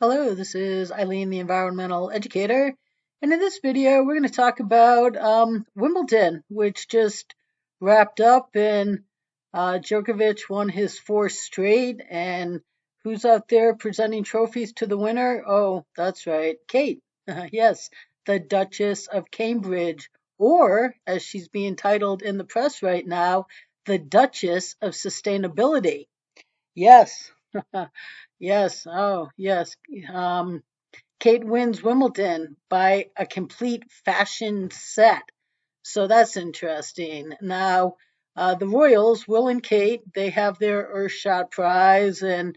Hello, this is Eileen, the environmental educator, and in this video, we're going to talk about Wimbledon, which just wrapped up, and Djokovic won his fourth straight. And who's out there presenting trophies to the winner? Oh, that's right, Kate. Yes, the Duchess of Cambridge, or as she's being titled in the press right now, the Duchess of Sustainability. Yes. Yes. Oh, yes. Um, Kate wins Wimbledon by a complete fashion set. So that's interesting. Now, the Royals, Will and Kate, they have their Earthshot prize, and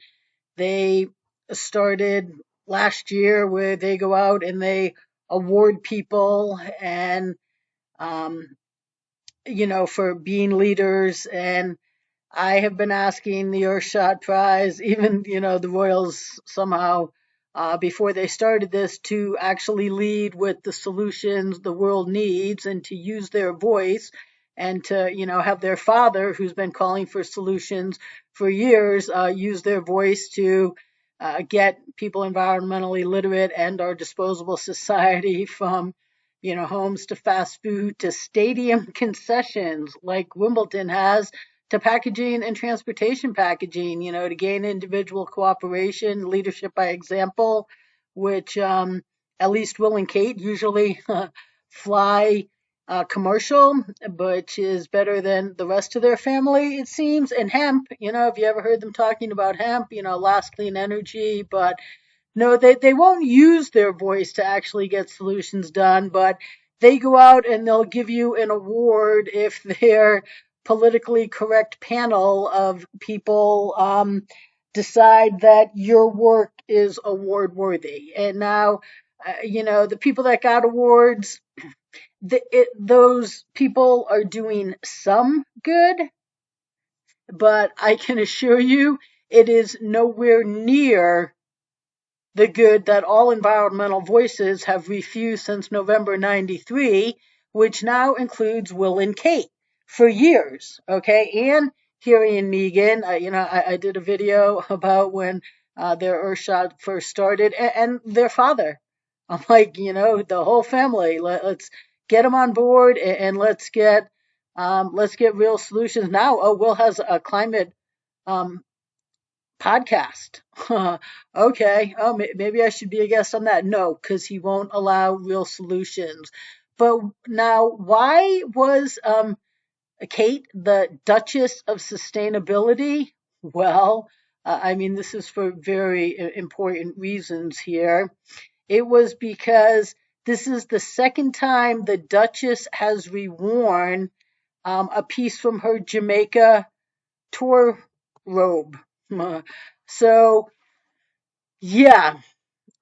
they started last year where they go out and they award people and, um, for being leaders. And I have been asking the Earthshot Prize, even, the Royals somehow, before they started this, to actually lead with the solutions the world needs and to use their voice and to, have their father, who's been calling for solutions for years, use their voice to get people environmentally literate and our disposable society from, homes to fast food to stadium concessions like Wimbledon has to packaging and transportation packaging, to gain individual cooperation, leadership by example, which at least Will and Kate usually fly commercial, which is better than the rest of their family, it seems. And hemp, have you ever heard them talking about hemp, last clean energy? But no, they won't use their voice to actually get solutions done, but they go out and they'll give you an award if their politically correct panel of people decide that your work is award worthy. And now, the people that got awards, those people are doing some good, but I can assure you it is nowhere near the good that all environmental voices have refused since November 93, which now includes Will and Kate for years. Okay. And Harry and Megan, I did a video about when their Earthshot first started and their father. I'm like, the whole family, let's get them on board and let's get real solutions now. Oh, Will has a climate um, podcast. Okay. Oh, maybe I should be a guest on that. No, because he won't allow real solutions. But now, why was Kate the Duchess of Sustainability? Well, I mean, this is for very important reasons here. It was because this is the second time the Duchess has reworn a piece from her Jamaica tour robe. So, yeah,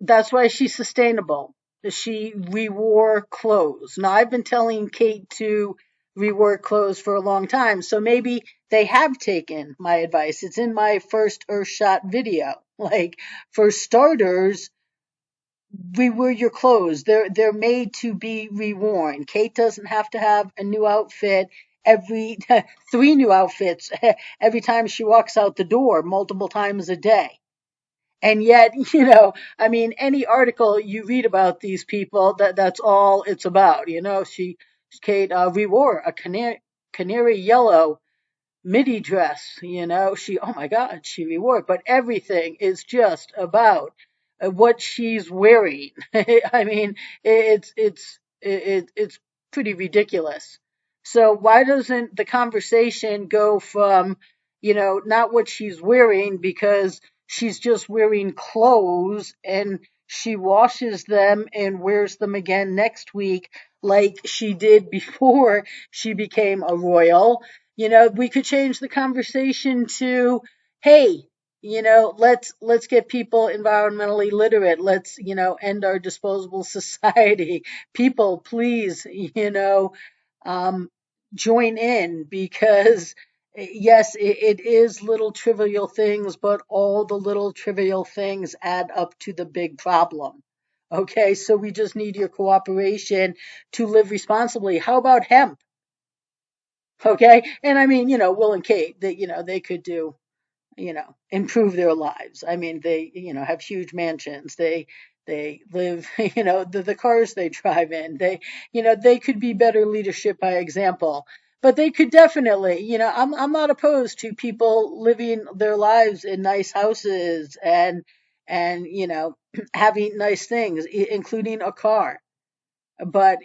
that's why she's sustainable. She rewore clothes. Now, I've been telling Kate to rewear clothes for a long time, so maybe they have taken my advice. It's in my first Earthshot video. Like, for starters, rewear your clothes. They're made to be reworn. Kate doesn't have to have a new outfit every three new outfits every time she walks out the door multiple times a day. And yet, I mean, any article you read about these people, that's all it's about. Kate rewore a canary yellow midi dress. Oh my God, she rewore it. But everything is just about what she's wearing. I mean, it's pretty ridiculous. So why doesn't the conversation go from, not what she's wearing, because she's just wearing clothes and she washes them and wears them again next week like she did before she became a royal. We could change the conversation to, hey, let's get people environmentally literate. Let's, end our disposable society. People, please, um, join in, because yes, it is little trivial things, but all the little trivial things add up to the big problem. Okay, so we just need your cooperation to live responsibly. How about hemp? Okay. And I mean, Will and Kate, they could do improve their lives. I mean, they, have huge mansions. They live, the cars they drive in. They could be better leadership by example. But they could definitely, I'm not opposed to people living their lives in nice houses and having nice things, including a car. But,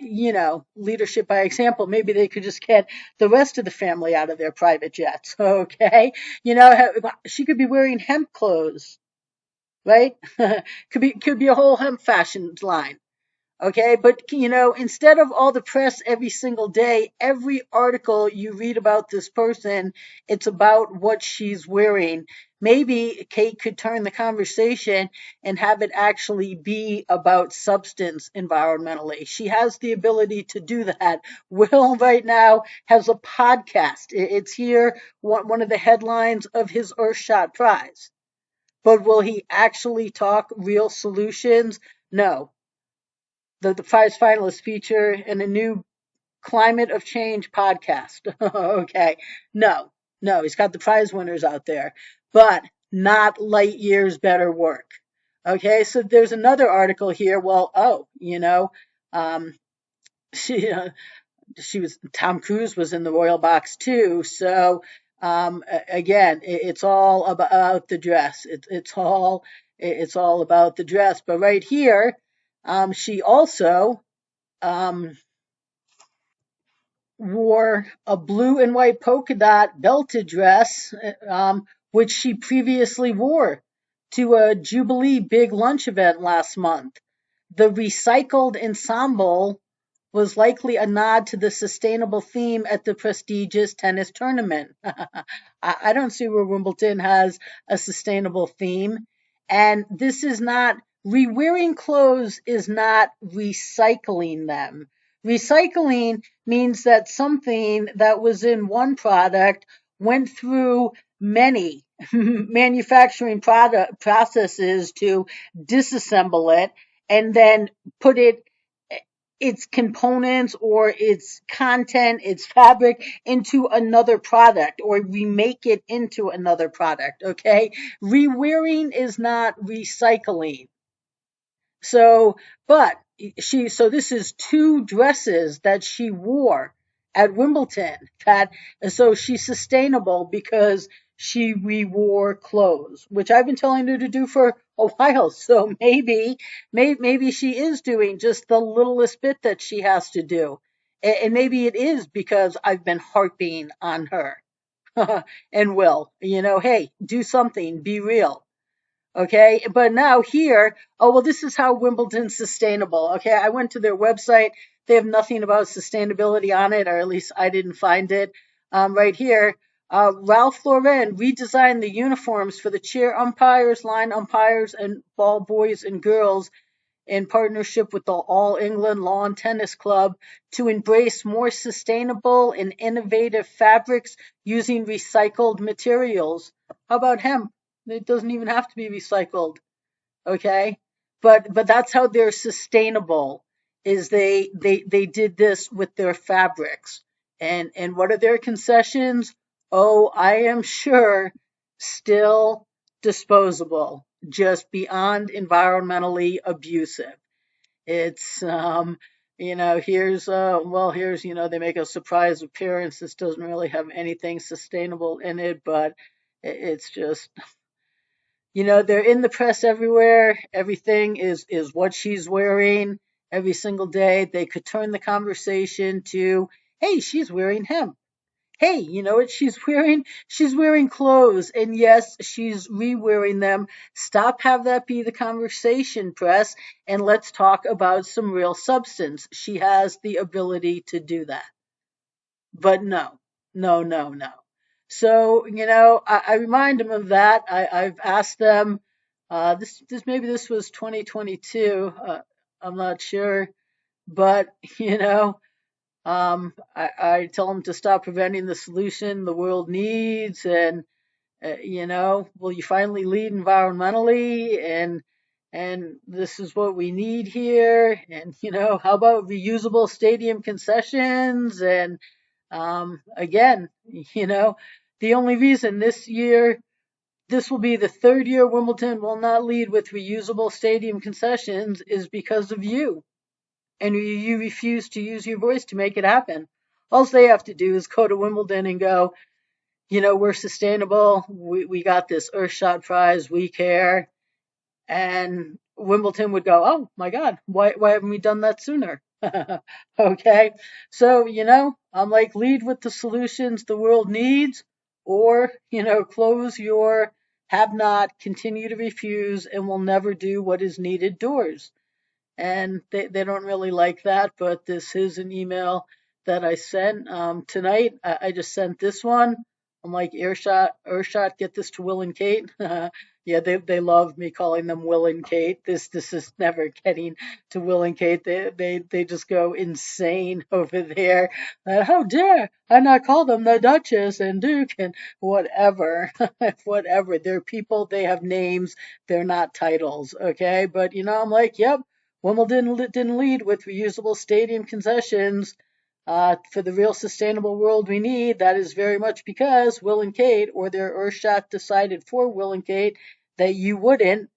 leadership by example, maybe they could just get the rest of the family out of their private jets. Okay. She could be wearing hemp clothes, right? Could be a whole hemp fashion line. Okay, but instead of all the press every single day, every article you read about this person, it's about what she's wearing. Maybe Kate could turn the conversation and have it actually be about substance environmentally. She has the ability to do that. Will right now has a podcast. It's here, one of the headlines of his Earthshot prize. But will he actually talk real solutions? No. The prize finalists feature in a new climate of change podcast. Okay. No, no, he's got the prize winners out there, but not light years better work. Okay. So there's another article here. Well, um, she, uh, Tom Cruise was in the Royal Box too. So, again, it's all about the dress. It's all about the dress. But right here, she also, um, wore a blue and white polka dot belted dress, which she previously wore to a Jubilee big lunch event last month. The recycled ensemble was likely a nod to the sustainable theme at the prestigious tennis tournament. I don't see where Wimbledon has a sustainable theme. And this is not, re-wearing clothes is not recycling them. Recycling means that something that was in one product went through many manufacturing product processes to disassemble it and then put its components or its content, its fabric into another product or remake it into another product. Okay. Rewearing is not recycling. So, but so this is two dresses that she wore at Wimbledon. So she's sustainable because she rewore clothes, which I've been telling her to do for a while. So maybe she is doing just the littlest bit that she has to do. And maybe it is because I've been harping on her and will, hey, do something, be real. Okay, but now here, oh, well, this is how Wimbledon's sustainable. Okay, I went to their website. They have nothing about sustainability on it, or at least I didn't find it. Right here, Ralph Lauren redesigned the uniforms for the chair umpires, line umpires, and ball boys and girls in partnership with the All England Lawn Tennis Club to embrace more sustainable and innovative fabrics using recycled materials. How about hemp? It doesn't even have to be recycled, okay? But that's how they're sustainable. Is they did this with their fabrics. And what are their concessions? Oh, I am sure still disposable, just beyond environmentally abusive. It's here's they make a surprise appearance. This doesn't really have anything sustainable in it, but it's just they're in the press everywhere. Everything is what she's wearing every single day. They could turn the conversation to, hey, she's wearing hemp. Hey, you know what she's wearing? She's wearing clothes, and yes, she's re-wearing them. Stop, have that be the conversation, press, and let's talk about some real substance. She has the ability to do that. But no, no, no, no. So, I remind them of that. I've asked them, maybe this was 2022. I'm not sure, but, I tell them to stop preventing the solution the world needs, and will you finally lead environmentally? And this is what we need here. And how about reusable stadium concessions? And again, the only reason this year this will be the third year Wimbledon will not lead with reusable stadium concessions is because of you. And you refuse to use your voice to make it happen. All they have to do is go to Wimbledon and go, we're sustainable. We got this Earthshot prize. We care. And Wimbledon would go, oh my God, why haven't we done that sooner? Okay. So, I'm like, lead with the solutions the world needs, or, close your have not, continue to refuse, and will never do what is needed doors. And they don't really like that, but this is an email that I sent tonight. I just sent this one. I'm like, Earthshot, get this to Will and Kate. Yeah, they love me calling them Will and Kate. This is never getting to Will and Kate. They just go insane over there. How dare I not call them the Duchess and Duke and whatever, whatever. They're people. They have names. They're not titles. Okay, but I'm like, yep. Wimbledon didn't lead with reusable stadium concessions for the real sustainable world we need. That is very much because Will and Kate, or their Earthshot decided for Will and Kate that you wouldn't,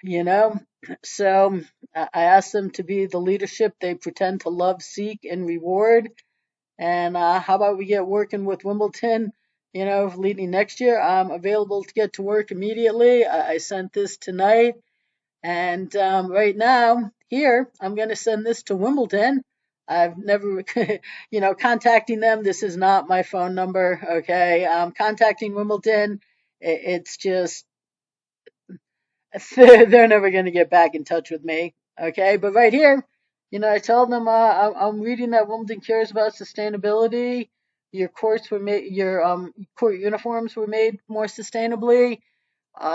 you know. So I asked them to be the leadership they pretend to love, seek, and reward. And how about we get working with Wimbledon, leading next year? I'm available to get to work immediately. I sent this tonight. And right now, here, I'm going to send this to Wimbledon. I've never, contacting them. This is not my phone number. Okay. Contacting Wimbledon. It's just, they're never going to get back in touch with me. Okay. But right here, I told them I'm reading that Wimbledon cares about sustainability. Your courts were made, your court uniforms were made more sustainably.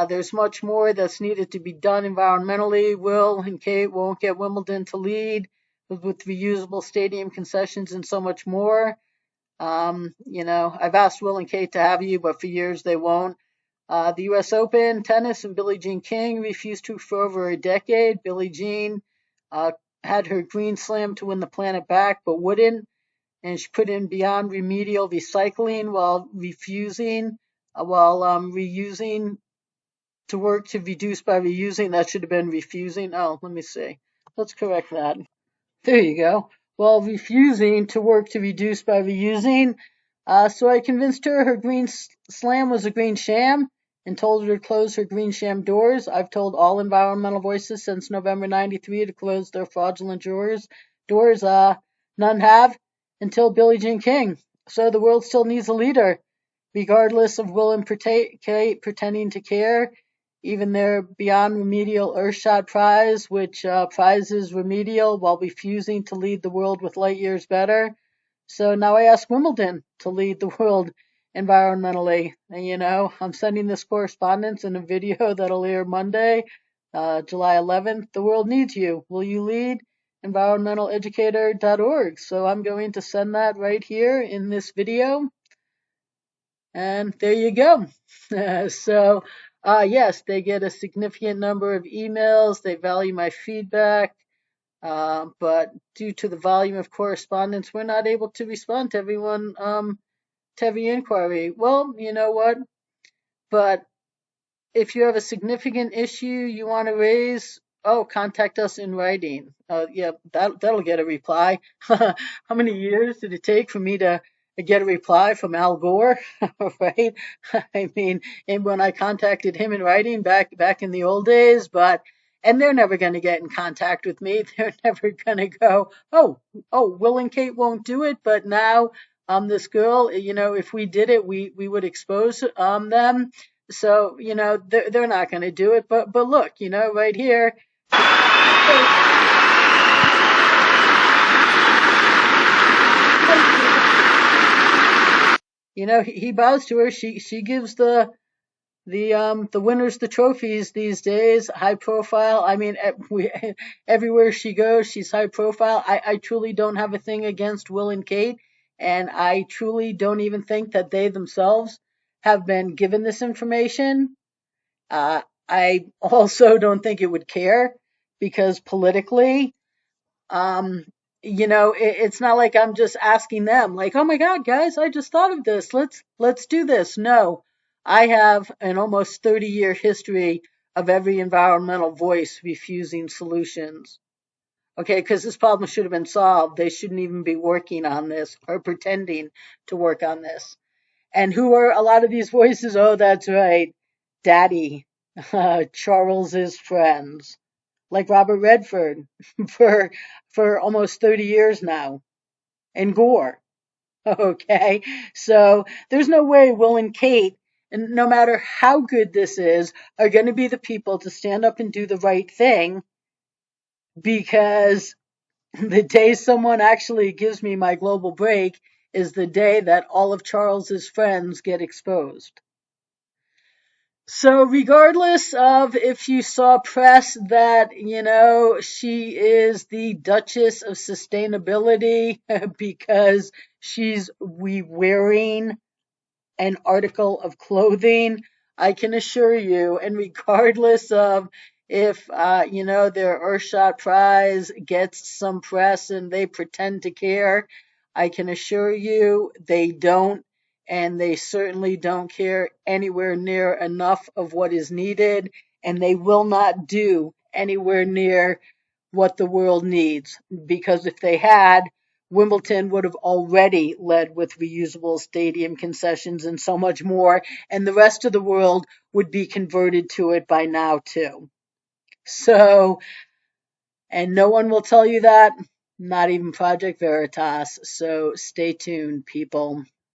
There's much more that's needed to be done environmentally. Will and Kate won't get Wimbledon to lead with reusable stadium concessions and so much more. I've asked Will and Kate to have you, but for years they won't. The U.S. Open tennis and Billie Jean King refused to for over a decade. Billie Jean had her green slam to win the planet back, but wouldn't. And she put in beyond remedial recycling while reusing to work to reduce by reusing. That should have been refusing. Oh, let me see. Let's correct that. There you go. Well, refusing to work to reduce by reusing. So I convinced her green slam was a green sham and told her to close her green sham doors. I've told all environmental voices since November '93 to close their fraudulent doors. None have until Billie Jean King. So the world still needs a leader, regardless of Will and Kate pretending to care. Even their Beyond Remedial Earthshot prize, which prizes remedial while refusing to lead the world with light years better. So now I ask Wimbledon to lead the world environmentally. And, I'm sending this correspondence in a video that'll air Monday, July 11th. The world needs you. Will you lead? Environmentaleducator.org. So I'm going to send that right here in this video. And there you go. So, yes, they get a significant number of emails. They value my feedback. But due to the volume of correspondence, we're not able to respond to everyone, to every inquiry. Well, you know what? But if you have a significant issue you want to raise, contact us in writing. Yeah, that'll get a reply. How many years did it take for me to get a reply from Al Gore? Right? I mean, and when I contacted him in writing back in the old days, and they're never going to get in contact with me. They're never going to go, Will and Kate won't do it, but now this girl, if we did it, we would expose them. So, they're not going to do it. But look, right here. He bows to her. She gives the winners the trophies these days, high profile. I mean, everywhere she goes, she's high profile. I truly don't have a thing against Will and Kate, and I truly don't even think that they themselves have been given this information. I also don't think it would care because politically, it's not like I'm just asking them like, oh my God, guys, I just thought of this. Let's do this. No, I have an almost 30-year history of every environmental voice refusing solutions. Okay, because this problem should have been solved. They shouldn't even be working on this or pretending to work on this. And who are a lot of these voices? Oh, that's right. Daddy, Charles's friends, like Robert Redford for almost 30 years now, and Gore. Okay, so there's no way Will and Kate, and no matter how good this is, are going to be the people to stand up and do the right thing, because the day someone actually gives me my global break is the day that all of Charles's friends get exposed. So regardless of if you saw press that, she is the Duchess of Sustainability because she's wearing an article of clothing, I can assure you, and regardless of if, their Earthshot prize gets some press and they pretend to care, I can assure you they don't, and they certainly don't care anywhere near enough of what is needed, and they will not do anywhere near what the world needs. Because if they had, Wimbledon would have already led with reusable stadium concessions and so much more, and the rest of the world would be converted to it by now, too. So, and no one will tell you that, not even Project Veritas. So stay tuned, people.